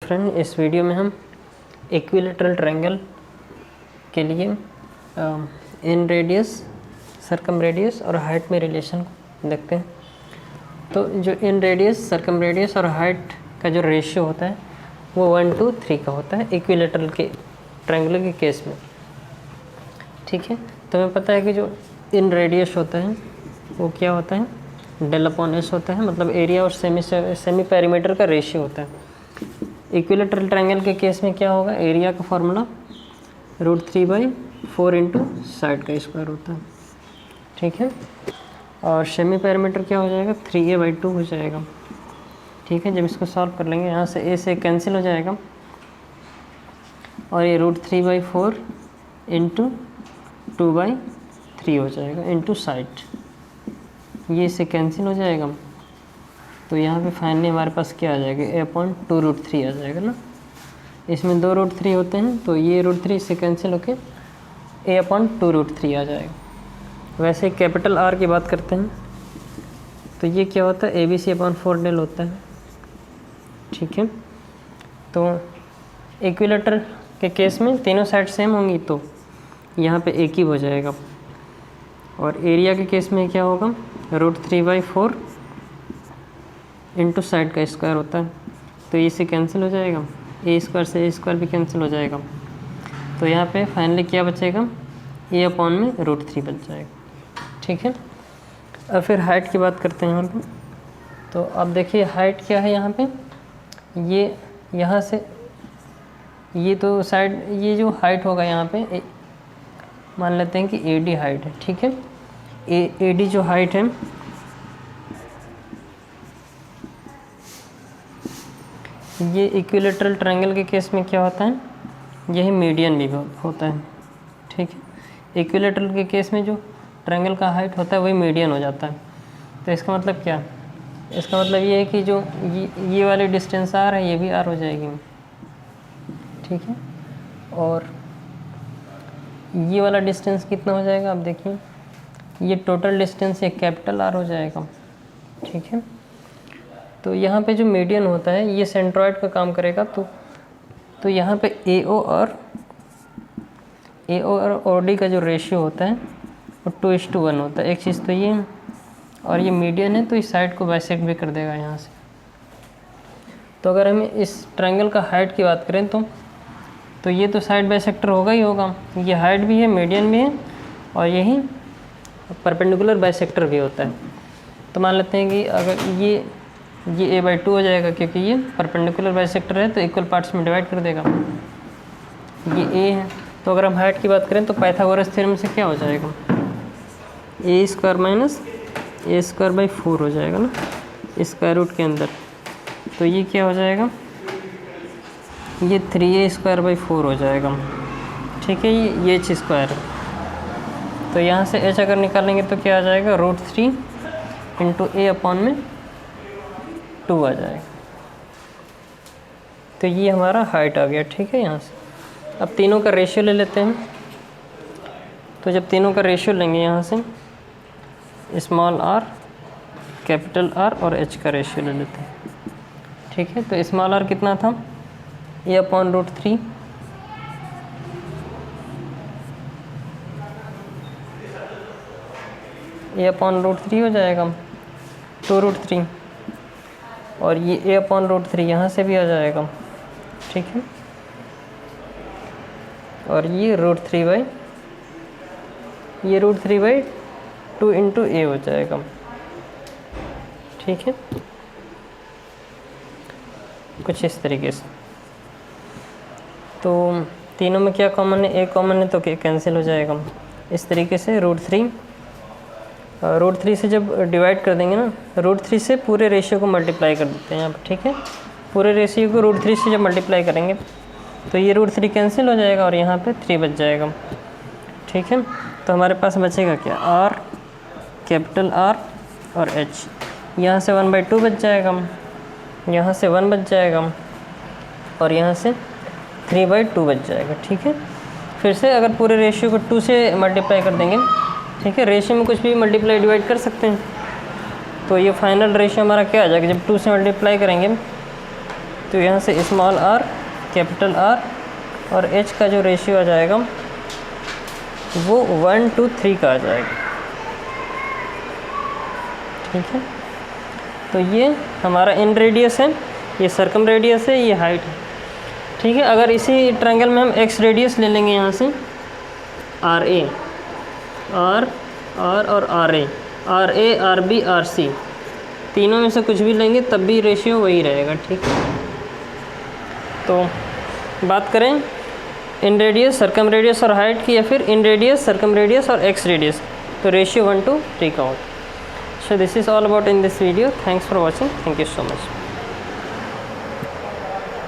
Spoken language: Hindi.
फ्रेंड, इस वीडियो में हम इक्विलैटरल ट्रायंगल के लिए इन रेडियस, सरकम रेडियस और हाइट में रिलेशन देखते हैं। तो जो इन रेडियस, सरकम रेडियस और हाइट का जो रेशियो होता है वो 1:3 का होता है इक्विलैटरल के ट्रायंगल के केस में। ठीक है, तो हमें पता है कि जो इन रेडियस होता है वो क्या होता है, डेल अपॉन एस होता है, मतलब एरिया और सेमी पेरीमीटर का रेशियो होता है। इक्विलैटरल ट्रायंगल के केस में क्या होगा, एरिया का फॉर्मूला √3/4 इंटू साइड का स्क्वायर होता है। ठीक है, और सेमी पेरीमीटर क्या हो जाएगा, 3a/2 हो जाएगा। ठीक है, जब इसको सॉल्व कर लेंगे यहाँ से a से कैंसिल हो जाएगा और ये √3/4 इंटू 2/3 हो जाएगा इंटू साइड, ये इससे कैंसिल हो जाएगा। तो यहाँ पे फाइनली हमारे पास क्या आ जाएगा, a/2 √3 आ जाएगा ना। इसमें 2 √3 होते हैं तो ये √3 से कैंसिल होके a/2 √3 आ जाएगा। वैसे कैपिटल R की बात करते हैं तो ये क्या होता है, ABC/4 डेल होता है। ठीक है, तो इक्विलैटरल के केस में तीनों साइड सेम होंगी तो यहाँ पे एक ही हो जाएगा। और एरिया के केस में क्या होगा, √3/4 इंटू साइड का स्क्वायर होता है, तो ये से कैंसिल हो जाएगा, a² से a² भी कैंसिल हो जाएगा। तो यहाँ पे फाइनली क्या बचेगा, a/में √3 बच जाएगा। ठीक है, अब फिर हाइट की बात करते हैं यहाँ पे। तो अब देखिए हाइट क्या है यहाँ पे, ये यहाँ से ये तो साइड, ये जो हाइट होगा यहाँ पे मान लेते हैं कि AD हाइट है। ठीक है, AD जो हाइट है ये इक्विलैटरल ट्रायंगल के केस में क्या होता है, यही मीडियन भी होता है। ठीक है, इक्विलैटरल के केस में जो ट्रायंगल का हाइट होता है वही मीडियन हो जाता है। तो इसका मतलब क्या, इसका मतलब ये है कि जो ये वाली डिस्टेंस R है ये भी R हो जाएगी। ठीक है, और ये वाला डिस्टेंस कितना हो जाएगा, आप देखिए ये टोटल डिस्टेंस एक कैपिटल R हो जाएगा। ठीक है, तो यहाँ पे जो मीडियन होता है ये सेंट्रॉइड का काम करेगा। तो यहाँ पे AO और OD का जो रेशियो होता है वो 2:1 होता है। एक चीज़ तो ये, और ये मीडियन है तो इस साइड को बाइसेक्ट भी कर देगा यहाँ से। तो अगर हम इस ट्रायंगल का हाइट की बात करें तो ये तो साइड बाइसेक्टर होगा ही होगा, ये हाइट भी है, मीडियन भी है, और यही परपेंडिकुलर बाइसेक्टर भी होता है। तो मान लेते हैं कि अगर ये a/2 हो जाएगा, क्योंकि ये परपेंडिकुलर बाइसेक्टर है तो इक्वल पार्ट्स में डिवाइड कर देगा। ये a है, तो अगर हम हाइट की बात करें तो पाइथागोरस थ्योरम से क्या हो जाएगा, a² - a²/4 हो जाएगा ना स्क्वायर रूट के अंदर। तो ये क्या हो जाएगा, ये 3a²/4 हो जाएगा। ठीक है, ये h स्क्वायर है, तो यहाँ से h अगर निकालेंगे तो क्या आ जाएगा, √3 इंटू a/2 आ जाएगा। तो ये हमारा हाइट आ गया। ठीक है, यहाँ से अब तीनों का रेशियो ले लेते हैं। तो जब तीनों का रेशियो लेंगे यहाँ से स्मॉल r, कैपिटल R और h का रेशियो ले लेते हैं। ठीक है, तो स्मॉल r कितना था, a/√3 a/√3 हो जाएगा 2√3, और ये a/√3 यहाँ से भी आ जाएगा। ठीक है, और ये √3/2 इंटू a हो जाएगा। ठीक है, कुछ इस तरीके से। तो तीनों में क्या कॉमन है, a कॉमन है तो कैंसिल हो जाएगा। इस तरीके से √3 से जब डिवाइड कर देंगे ना, √3 से पूरे रेशियो को मल्टीप्लाई कर देते हैं यहाँ पर। ठीक है, पूरे रेशियो को √3 से जब मल्टीप्लाई करेंगे तो ये √3 कैंसिल हो जाएगा और यहाँ पे 3 बच जाएगा। ठीक है, तो हमारे पास बचेगा क्या, R, कैपिटल R और H। यहाँ से 1/2 बच जाएगा, यहाँ से 1 बच जाएगा, और यहाँ से 3/2 बच जाएगा। ठीक है, फिर से अगर पूरे रेशियो को 2 से मल्टीप्लाई कर देंगे, ठीक है, रेशियो में कुछ भी मल्टीप्लाई डिवाइड कर सकते हैं, तो ये फाइनल रेशियो हमारा क्या आ जाएगा, जब 2 से मल्टीप्लाई करेंगे तो यहाँ से स्मॉल r कैपिटल R और h का जो रेशियो आ जाएगा वो 1:3 का आ जाएगा। ठीक है, तो ये हमारा इन रेडियस है, ये सर्कम रेडियस है, ये हाइट है। ठीक है, अगर इसी ट्रायंगल में हम एक्स रेडियस ले लेंगे यहाँ से RA, R और RA, RB, RC, तीनों में से कुछ भी लेंगे तब भी रेशियो वही रहेगा। ठीक है, तो बात करें इन रेडियस, सर्कम रेडियस और हाइट की, या फिर इन रेडियस, सर्कम रेडियस और एक्स रेडियस, तो रेशियो 1:3 का होगा। So this is all about in this video. Thanks for watching. Thank you so much.